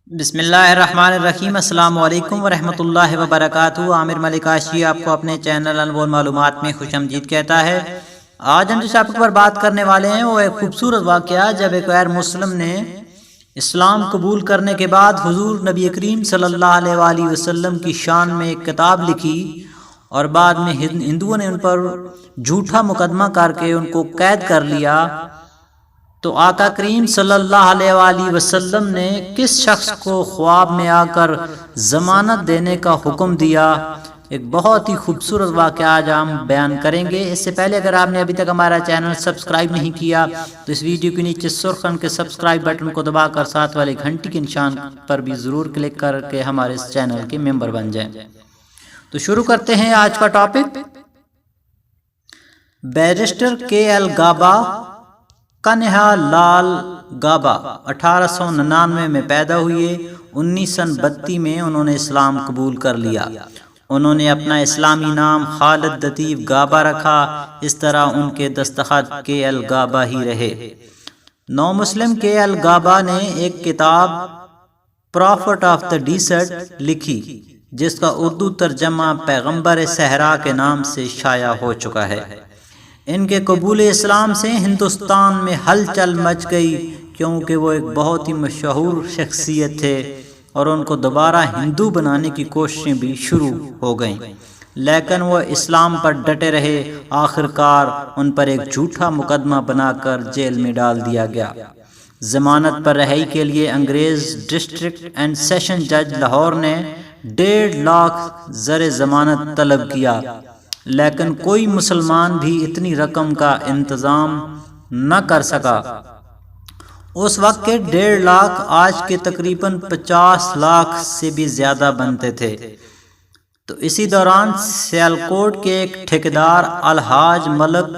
بسم اللہ الرحمن الرحیم۔ السلام علیکم ورحمۃ اللہ وبرکاتہ۔ عامر ملک عاشی آپ کو اپنے چینل انمول معلومات میں خوش آمدید کہتا ہے۔ آج ہم جس ٹاپک پر بات کرنے والے ہیں وہ ایک خوبصورت واقعہ جب ایک غیر مسلم نے اسلام قبول کرنے کے بعد حضور نبی کریم صلی اللہ علیہ وآلہ وسلم کی شان میں ایک کتاب لکھی اور بعد میں ہندوؤں نے ان پر جھوٹا مقدمہ کر کے ان کو قید کر لیا، تو آقا کریم صلی اللہ علیہ وآلہ وسلم نے کس شخص کو خواب میں آ کر ضمانت دینے کا حکم دیا، ایک بہت ہی خوبصورت واقعہ آج ہم بیان کریں گے۔ اس سے پہلے اگر آپ نے ابھی تک ہمارا چینل سبسکرائب نہیں کیا تو اس ویڈیو کے نیچے سرخ رنگ کے سبسکرائب بٹن کو دبا کر ساتھ والے گھنٹی کے نشان پر بھی ضرور کلک کر کے ہمارے اس چینل کے ممبر بن جائیں۔ تو شروع کرتے ہیں آج کا ٹاپک۔ بیرسٹر کے ایل گابا کنہا لال گابا 1899 میں پیدا ہوئے۔ 1932 میں انہوں نے اسلام قبول کر لیا۔ انہوں نے اپنا اسلامی نام خالد لطیف گابا رکھا، اس طرح ان کے دستخط کے ایل گابا ہی رہے۔ نو مسلم کے ایل گابا نے ایک کتاب پرافٹ آف دا ڈیسرٹ لکھی جس کا اردو ترجمہ پیغمبر صحرا کے نام سے شائع ہو چکا ہے۔ ان کے قبول اسلام سے ہندوستان میں ہلچل مچ گئی کیونکہ وہ ایک بہت ہی مشہور شخصیت تھے اور ان کو دوبارہ ہندو بنانے کی کوششیں بھی شروع ہو گئیں، لیکن وہ اسلام پر ڈٹے رہے۔ آخر کار ان پر ایک جھوٹا مقدمہ بنا کر جیل میں ڈال دیا گیا۔ ضمانت پر رہائی کے لیے انگریز ڈسٹرکٹ اینڈ سیشن جج لاہور نے 1.5 لاکھ زر ضمانت طلب کیا، لیکن کوئی مسلمان بھی اتنی رقم کا انتظام نہ کر سکا۔ اس وقت کے 1.5 لاکھ آج کے تقریباً 50 لاکھ سے بھی زیادہ بنتے تھے۔ تو اسی دوران سیالکوٹ کے ایک ٹھیکیدار الحاج ملک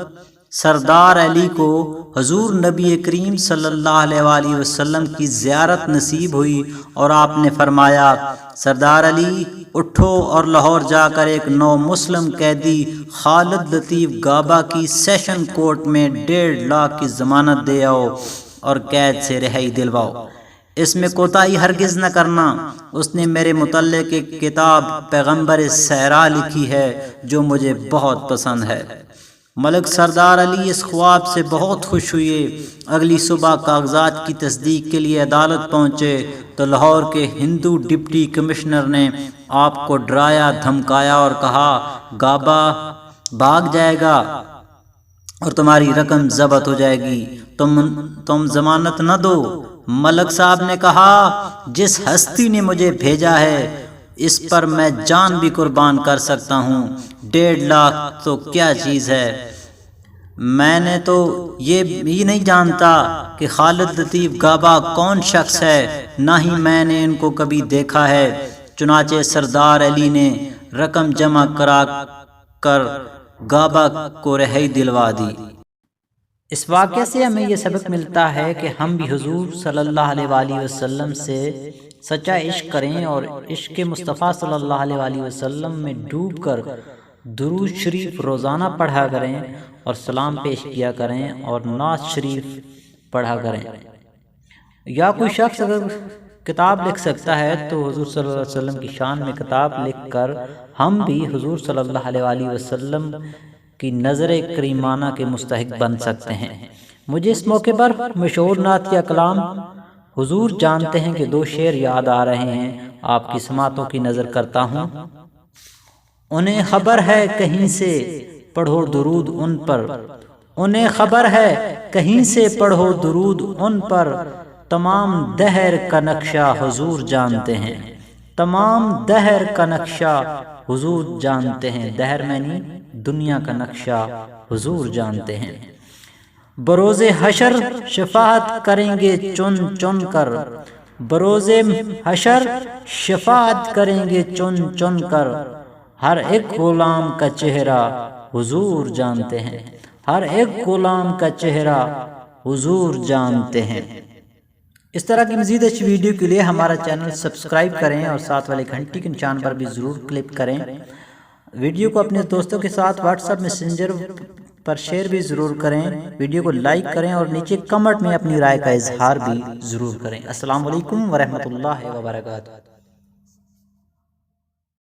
سردار علی کو حضور نبی کریم صلی اللہ علیہ وآلہ وسلم کی زیارت نصیب ہوئی اور آپ نے فرمایا، سردار علی اٹھو اور لاہور جا کر ایک نو مسلم قیدی خالد لطیف گابا کی سیشن کورٹ میں 1.5 لاکھ کی ضمانت دے آؤ اور قید سے رہائی دلواؤ۔ اس میں کوتاہی ہرگز نہ کرنا۔ اس نے میرے متعلق ایک کتاب پیغمبر صحرا لکھی ہے جو مجھے بہت پسند ہے۔ ملک سردار علی اس خواب سے بہت خوش ہوئے۔ اگلی صبح کاغذات کی تصدیق کے لیے عدالت پہنچے تو لاہور کے ہندو ڈپٹی کمشنر نے آپ کو ڈرایا دھمکایا اور کہا گابا بھاگ جائے گا اور تمہاری رقم ضبط ہو جائے گی، تم ضمانت نہ دو۔ ملک صاحب نے کہا جس ہستی نے مجھے بھیجا ہے اس پر میں جان بھی قربان کر سکتا ہوں، 1.5 لاکھ تو کیا چیز ہے۔ میں نے تو یہ بھی نہیں جانتا کہ خالد لطیف گابا کون شخص ہے، نہ ہی میں نے ان کو کبھی دیکھا ہے۔ چنانچہ سردار علی نے رقم جمع کرا کر گابا کو رہائی دلوا دی۔ اس واقعے سے ہمیں یہ سبق ملتا ہے کہ ہم بھی حضور صلی اللہ علیہ وآلہ وسلم سے سچا عشق کریں اور عشق مصطفیٰ صلی اللہ علیہ وآلہ وسلم میں ڈوب کر درود شریف روزانہ پڑھا کریں اور سلام پیش کیا کریں اور نعت شریف پڑھا کریں۔ یا کوئی شخص اگر کتاب لکھ سکتا ہے تو حضور صلی اللہ علیہ وسلم کی شان میں کتاب لکھ کر ہم بھی حضور صلی اللہ علیہ وآلہ وسلم کی نظر کریمانہ کے مستحق بن سکتے ہیں۔ مجھے اس موقع پر مشہور نعتیہ کلام حضور جانتے ہیں کہ 2 شعر یاد آ رہے ہیں، آپ کی سماعتوں کی نظر کرتا ہوں۔ انہیں خبر ہے کہیں سے پڑھو درود ان پر، انہیں خبر ہے کہیں سے پڑھو درود ان پر، تمام دہر کا نقشہ حضور جانتے ہیں، تمام دہر کا نقشہ حضور جانتے ہیں۔ دہر معنی دنیا کا نقشہ حضور جانتے ہیں۔ بروز حشر شفاعت کریں گے چن چن کر، بروز حشر شفاعت کریں گے چن چن کر، ہر ایک غلام کا چہرہ حضور جانتے ہیں، ہر ایک غلام کا چہرہ حضور جانتے ہیں۔ اس طرح کی مزید اچھی ویڈیو کے لیے ہمارا چینل سبسکرائب کریں اور ساتھ والے گھنٹی کے نشان پر بھی ضرور کلک کریں۔ ویڈیو کو اپنے دوستوں کے ساتھ واٹس ایپ میسنجر پر شیئر بھی ضرور کریں، ویڈیو کو لائک کریں اور نیچے کمنٹ میں اپنی رائے کا اظہار بھی ضرور کریں۔ السلام علیکم ورحمۃ اللہ وبرکاتہ۔